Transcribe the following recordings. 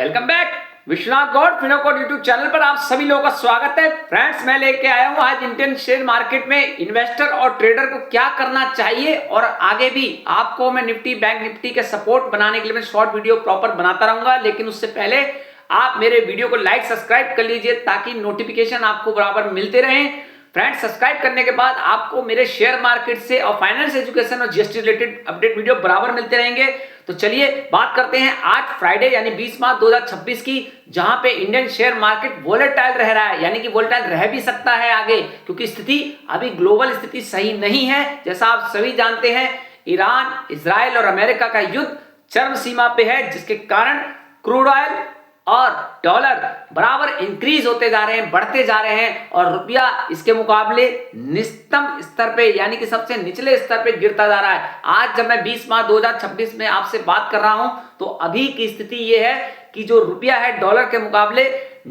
Welcome back. Vishwanath Gaud फिनोकोड YouTube channel पर आप सभी लोगों का स्वागत है। फ्रेंड्स, मैं लेके आया हूं आज इंडियन शेयर मार्केट में इन्वेस्टर और ट्रेडर को क्या करना चाहिए और आगे भी आपको मैं निफ्टी बैंक निफ्टी के सपोर्ट बनाने के लिए मैं शॉर्ट वीडियो प्रॉपर बनाता रहूंगा। लेकिन उससे पहले आप मेरे वीडियो को लाइक सब्सक्राइब कर लीजिए ताकि नोटिफिकेशन आपको बराबर मिलते रहें। फ्रेंड्स, सब्सक्राइब करने के बाद आपको मेरे शेयर मार्केट से और फाइनेंस एजुकेशन और जीएसटी रिलेटेड अपडेट वीडियो बराबर मिलते रहेंगे। तो चलिए बात करते हैं आज फ्राइडे यानी 20 मार्च 2026 की, जहां पे इंडियन शेयर मार्केट वोलेटाइल रह रहा है, यानी कि वोलेटाइल रह भी सकता है आगे, क्योंकि स्थिति अभी ग्लोबल स्थिति सही नहीं है। जैसा आप सभी जानते हैं, ईरान, इजराइल और अमेरिका का युद्ध चरम सीमा पे है, जिसके कारण क्रूड ऑयल और डॉलर बराबर इंक्रीज होते जा रहे हैं, बढ़ते जा रहे हैं, और रुपया इसके मुकाबले निम्नतम स्तर पे यानी कि सबसे निचले स्तर पे गिरता जा रहा है। आज जब मैं 20 मार्च 2026 में आपसे बात कर रहा हूं तो अभी की स्थिति यह है कि जो रुपया है डॉलर के मुकाबले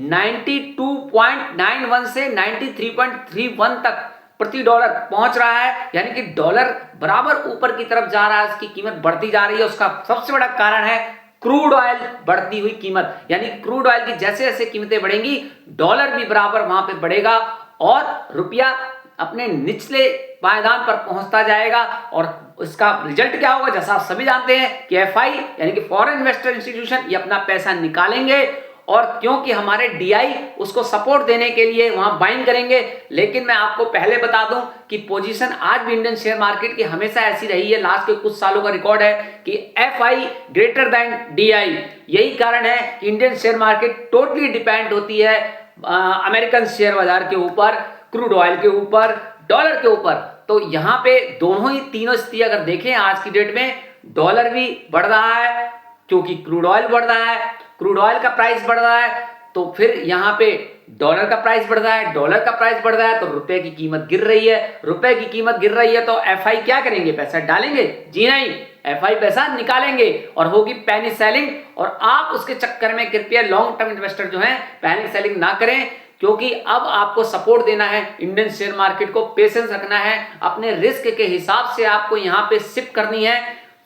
92.91 से 93.31 तक प्रति डॉलर पहुंच रहा है, यानी कि डॉलर बराबर ऊपर की तरफ जा रहा है, उसकी कीमत बढ़ती जा रही है। उसका सबसे बड़ा कारण है क्रूड ऑयल बढ़ती हुई कीमत, यानी क्रूड ऑयल की जैसे जैसे कीमतें बढ़ेंगी डॉलर भी बराबर वहां पे बढ़ेगा और रुपया अपने निचले पायदान पर पहुंचता जाएगा। और इसका रिजल्ट क्या होगा, जैसा आप सभी जानते हैं कि एफआई यानी कि फॉरेन इन्वेस्टर इंस्टीट्यूशन ये अपना पैसा निकालेंगे, और क्योंकि हमारे डीआई उसको सपोर्ट देने के लिए वहां बाइंग करेंगे। लेकिन मैं आपको पहले बता दूं कि पोजीशन आज भी इंडियन शेयर मार्केट की हमेशा ऐसी रही है, लास्ट के कुछ सालों का रिकॉर्ड है कि एफआई ग्रेटर देन डीआई। यही कारण है कि Indian share market totally depend होती है अमेरिकन शेयर बाजार के ऊपर, क्रूड ऑयल के ऊपर, डॉलर के ऊपर। तो यहाँ पे दोनों ही तीनों स्थिति अगर देखें आज की डेट में, डॉलर भी बढ़ रहा है क्योंकि क्रूड ऑयल बढ़ रहा है, क्रूड ऑयल का प्राइस बढ़ रहा है, तो फिर यहाँ पे डॉलर का प्राइस बढ़ रहा है, डॉलर का प्राइस बढ़ रहा है तो रुपए की कीमत गिर रही है। रुपए की कीमत गिर रही है तो एफआई क्या करेंगे, पैसा डालेंगे? जी नहीं, एफआई पैसा निकालेंगे और होगी पैनिक सेलिंग। और आप उसके चक्कर में कृपया लॉन्ग टर्म इन्वेस्टर जो है पैनिक सेलिंग ना करें, क्योंकि अब आपको सपोर्ट देना है इंडियन शेयर मार्केट को, पेशेंस रखना है, अपने रिस्क के हिसाब से आपको यहाँ पे शिफ्ट करनी है।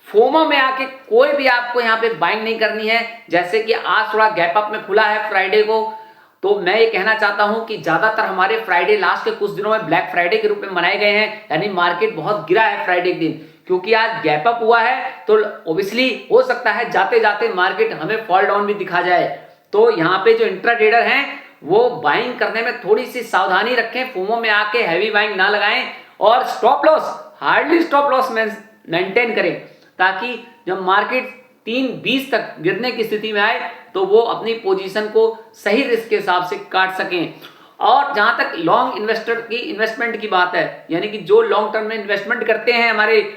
फोमो में आके कोई भी आपको यहाँ पे बाइंग नहीं करनी है। जैसे कि आज थोड़ा गैप अप में खुला है फ्राइडे को, तो मैं ये कहना चाहता हूं कि ज्यादातर हमारे फ्राइडे लास्ट के कुछ दिनों में ब्लैक फ्राइडे के रूप में मनाए गए हैं, यानी मार्केट बहुत गिरा है फ्राइडे के दिन, क्योंकि आज गैप अप हुआ है। तो ओबियसली हो सकता है जाते जाते मार्केट हमें फॉल डाउन भी दिखा जाए। तो यहाँ पे जो इंट्रा ट्रेडर हैं वो बाइंग करने में थोड़ी सी सावधानी रखें, फोमो में आके हैवी बाइंग ना लगाएं, और stop loss hardly stop loss maintain करें, ताकि जब मार्केट 3.20 तक गिरने की स्थिति में आए तो वो अपनी पोजीशन को सही रिस्क के हिसाब से काट सकें। और जहां तक लॉन्ग इन्वेस्टर की इन्वेस्टमेंट की बात है, यानी कि जो लॉन्ग टर्म में इन्वेस्टमेंट करते हैं हमारे,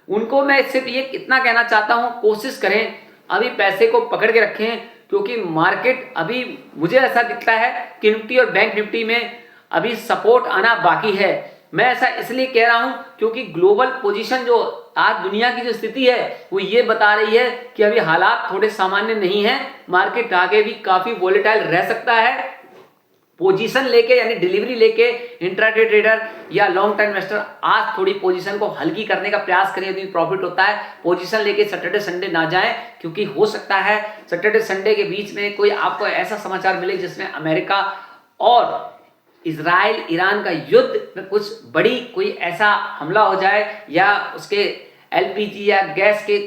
उनको मैं सिर्फ ये इतना कहना चाहता हूं, कोशिश करें अभी पैसे को पकड़ के रखें, क्योंकि मार्केट अभी मुझे ऐसा दिखता है कि निफ्टी और बैंक निफ्टी में अभी सपोर्ट आना बाकी है। मैं ऐसा इसलिए कह रहा हूं क्योंकि ग्लोबल पोजीशन जो आज दुनिया की जो स्थिति है वो ये बता रही है कि अभी हालात थोड़े सामान्य नहीं है, मार्केट आगे भी काफी वोलेटाइल रह सकता है। पोजीशन लेके यानी डिलीवरी लेके इंट्राडे ट्रेडर या लॉन्ग टर्म इन्वेस्टर आज थोड़ी पोजीशन को हल्की करने का प्रयास करें, यदि प्रॉफिट होता है। पोजीशन लेके सैटरडे संडे ना जाएं, क्योंकि हो सकता है सैटरडे संडे के बीच में कोई आपको ऐसा समाचार मिले जिसमें अमेरिका और इजराइल ईरान का युद्ध में कुछ बड़ी कोई ऐसा हमला हो जाए, या उसके एलपीजी या गैस के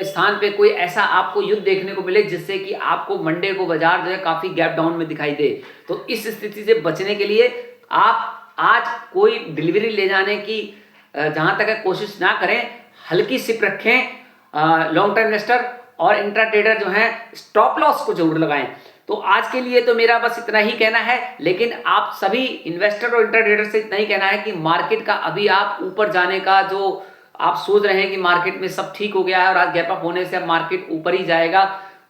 स्थान पे कोई ऐसा आपको युद्ध देखने को मिले जिससे कि आपको मंडे को बाजार जो है काफी गैप डाउन में दिखाई दे। तो इस स्थिति से बचने के लिए आप आज कोई डिलीवरी ले जाने की जहां तक है कोशिश ना करें, हल्की सिप रखें। लॉन्ग टर्म इन्वेस्टर और इंट्रा ट्रेडर जो है स्टॉप लॉस को जरूर लगाएं। तो आज के लिए तो मेरा बस इतना ही कहना है, लेकिन आप सभी इन्वेस्टर और इंट्रा ट्रेडर से इतना ही कहना है कि मार्केट का अभी आप ऊपर जाने का जो आप सोच रहे हैं कि मार्केट में सब ठीक हो गया है और आज गैप अप होने से अब मार्केट ऊपर ही जाएगा,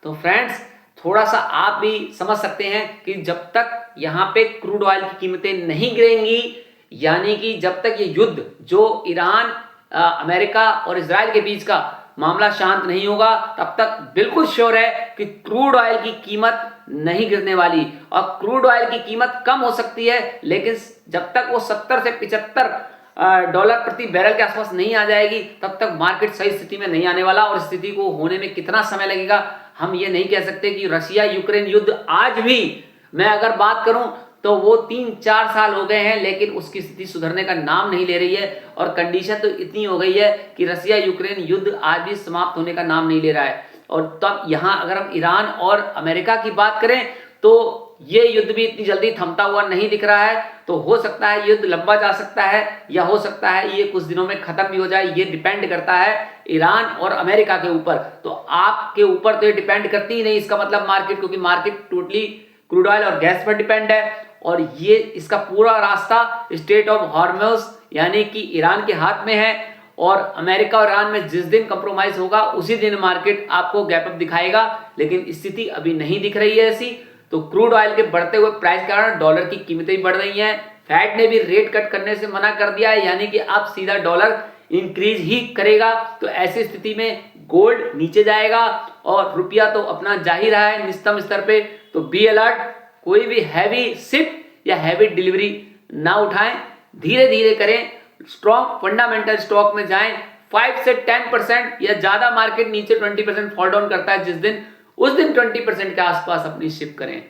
तो फ्रेंड्स थोड़ा सा आप भी समझ सकते हैं कि जब तक यहाँ पे क्रूड ऑयल की कीमतें नहीं गिरेंगी, यानी कि जब तक ये युद्ध जो ईरान, अमेरिका और इजराइल के बीच का मामला शांत नहीं होगा, तब तक बिल्कुल श्योर है कि क्रूड ऑयल की कीमत नहीं गिरने वाली। और क्रूड ऑयल की कीमत कम हो सकती है, लेकिन जब तक वो 70 से 75 डॉलर प्रति बैरल के आसपास नहीं आ जाएगी, तब तक मार्केट सही स्थिति में नहीं आने वाला। और स्थिति को होने में कितना समय लगेगा हम ये नहीं कह सकते कि रशिया यूक्रेन युद्ध आज भी, मैं अगर बात करूं तो वो 3-4 साल हो गए हैं, लेकिन उसकी स्थिति सुधरने का नाम नहीं ले रही है और कंडीशन तो इतनी हो गई है कि रशिया यूक्रेन युद्ध आज भी समाप्त होने का नाम नहीं ले रहा है। और तब यहां अगर हम ईरान और अमेरिका की बात करें तो ये युद्ध भी इतनी जल्दी थमता हुआ नहीं दिख रहा है। तो हो सकता है युद्ध लंबा जा सकता है या हो सकता है ये कुछ दिनों में खत्म भी हो जाए। ये डिपेंड करता है ईरान और अमेरिका के ऊपर। तो आपके ऊपर तो ये डिपेंड करती ही नहीं इसका मतलब मार्केट, क्योंकि मार्केट टोटली क्रूड ऑयल और गैस पर डिपेंड है और ये इसका पूरा रास्ता स्ट्रेट ऑफ हॉर्मुज यानी कि ईरान के हाथ में है। और अमेरिका और ईरान में जिस दिन कंप्रोमाइज होगा उसी दिन मार्केट आपको गैप अप दिखाएगा, लेकिन स्थिति अभी नहीं दिख रही है ऐसी। तो क्रूड ऑयल के बढ़ते हुए प्राइस के कारण डॉलर की कीमतें भी बढ़ रही हैं। फेड ने भी रेट कट करने से मना कर दिया है, यानी कि अब सीधा डॉलर इंक्रीज ही करेगा। तो ऐसी स्थिति में गोल्ड नीचे जाएगा और रुपया तो अपना जा ही रहा है निस्तम स्तर पे। तो बी अलर्ट, कोई भी हैवी शिप या हैवी डिलीवरी ना उठाएं, धीरे धीरे करें, स्ट्रॉन्ग फंडामेंटल स्टॉक में जाएं। 5 से 10% या ज्यादा मार्केट नीचे 20% फॉल डाउन करता है जिस दिन, उस दिन 20% के आसपास अपनी शिप करें।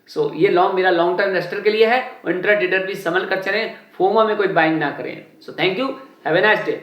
सो ये लॉन्ग मेरा लॉन्ग टर्म इन्वेस्टर के लिए है। इंट्रा ट्रेडर भी संभल कर चलें, फोमो में कोई बाइंग ना करें। So thank you, have a nice day.